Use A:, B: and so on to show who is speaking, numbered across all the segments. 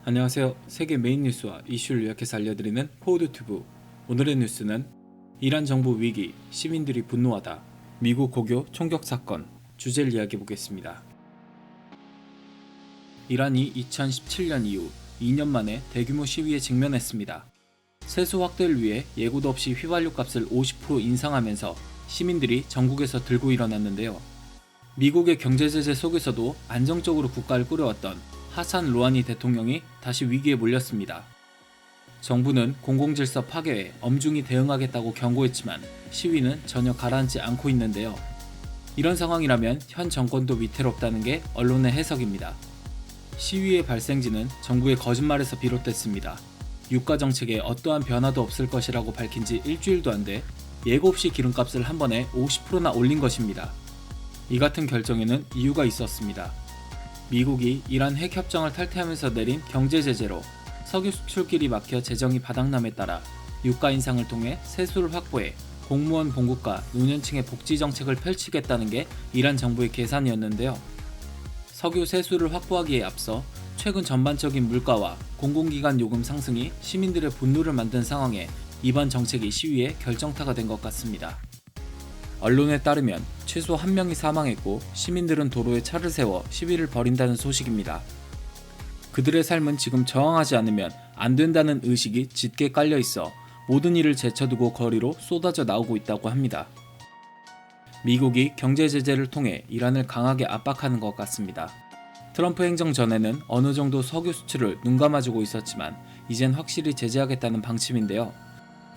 A: 안녕하세요. 세계 메인 뉴스와 이슈를 요약해서 알려드리는 포워드튜브. 오늘의 뉴스는 이란 정부 위기, 시민들이 분노하다, 미국 고교 총격 사건, 주제를 이야기해보겠습니다. 이란이 2017년 이후 2년 만에 대규모 시위에 직면했습니다. 세수 확대를 위해 예고도 없이 휘발유 값을 50% 인상하면서 시민들이 전국에서 들고 일어났는데요. 미국의 경제 제재 속에서도 안정적으로 국가를 꾸려왔던 하산 로하니 대통령이 다시 위기에 몰렸습니다. 정부는 공공질서 파괴에 엄중히 대응하겠다고 경고했지만 시위는 전혀 가라앉지 않고 있는데요. 이런 상황이라면 현 정권도 위태롭다는 게 언론의 해석입니다. 시위의 발생지는 정부의 거짓말에서 비롯됐습니다. 유가 정책에 어떠한 변화도 없을 것이라고 밝힌 지 일주일도 안 돼 예고 없이 기름값을 한 번에 50%나 올린 것입니다. 이 같은 결정에는 이유가 있었습니다. 미국이 이란 핵협정을 탈퇴하면서 내린 경제 제재로 석유 수출길이 막혀 재정이 바닥남에 따라 유가 인상을 통해 세수를 확보해 공무원 봉급과 노년층의 복지 정책을 펼치겠다는 게 이란 정부의 계산이었는데요. 석유 세수를 확보하기에 앞서 최근 전반적인 물가와 공공기관 요금 상승이 시민들의 분노를 만든 상황에 이번 정책이 시위의 결정타가 된 것 같습니다. 언론에 따르면 최소 1명이 사망했고 시민들은 도로에 차를 세워 시위를 벌인다는 소식입니다. 그들의 삶은 지금 저항하지 않으면 안 된다는 의식이 짙게 깔려 있어 모든 일을 제쳐두고 거리로 쏟아져 나오고 있다고 합니다. 미국이 경제 제재를 통해 이란을 강하게 압박하는 것 같습니다. 트럼프 행정 전에는 어느 정도 석유 수출을 눈감아주고 있었지만 이젠 확실히 제재하겠다는 방침인데요.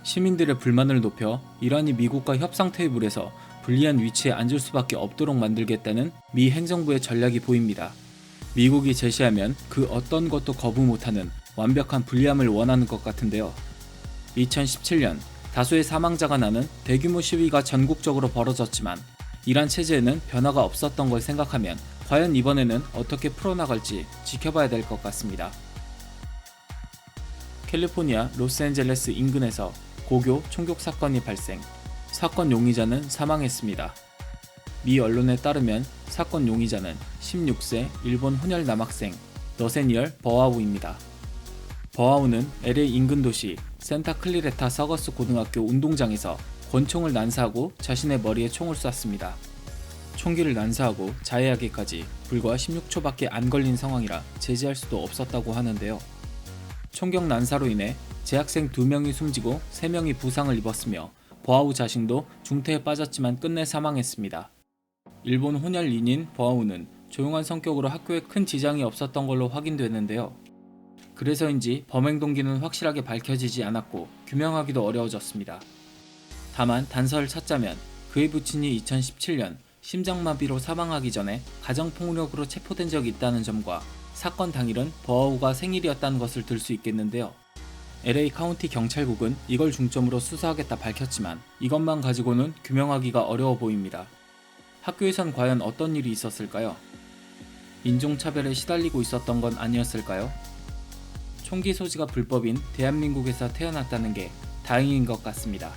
A: 시민들의 불만을 높여 이란이 미국과 협상 테이블에서 불리한 위치에 앉을 수밖에 없도록 만들겠다는 미 행정부의 전략이 보입니다. 미국이 제시하면 그 어떤 것도 거부 못하는 완벽한 불리함을 원하는 것 같은데요. 2017년 다수의 사망자가 나는 대규모 시위가 전국적으로 벌어졌지만 이란 체제에는 변화가 없었던 걸 생각하면 과연 이번에는 어떻게 풀어나갈지 지켜봐야 될 것 같습니다. 캘리포니아 로스앤젤레스 인근에서 고교 총격 사건이 발생, 사건 용의자는 사망했습니다. 미 언론에 따르면 사건 용의자는 16세 일본 혼혈 남학생 너세니얼 버하우입니다. 버하우는 LA 인근 도시 센타클리레타 서거스 고등학교 운동장에서 권총을 난사하고 자신의 머리에 총을 쐈습니다. 총기를 난사하고 자해하기까지 불과 16초밖에 안 걸린 상황이라 제지할 수도 없었다고 하는데요. 총격 난사로 인해 재학생 2명이 숨지고 3명이 부상을 입었으며 버하우 자신도 중태에 빠졌지만 끝내 사망했습니다. 일본 혼혈인인 버하우는 조용한 성격으로 학교에 큰 지장이 없었던 걸로 확인됐는데요. 그래서인지 범행 동기는 확실하게 밝혀지지 않았고 규명하기도 어려워졌습니다. 다만 단서를 찾자면 그의 부친이 2017년 심장마비로 사망하기 전에 가정폭력으로 체포된 적이 있다는 점과 사건 당일은 버하우가 생일이었다는 것을 들 수 있겠는데요. LA 카운티 경찰국은 이걸 중점으로 수사하겠다 밝혔지만 이것만 가지고는 규명하기가 어려워 보입니다. 학교에선 과연 어떤 일이 있었을까요? 인종차별에 시달리고 있었던 건 아니었을까요? 총기 소지가 불법인 대한민국에서 태어났다는 게 다행인 것 같습니다.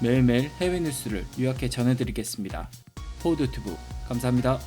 A: 매일매일 해외 뉴스를 요약해 전해드리겠습니다. 포워드튜브 감사합니다.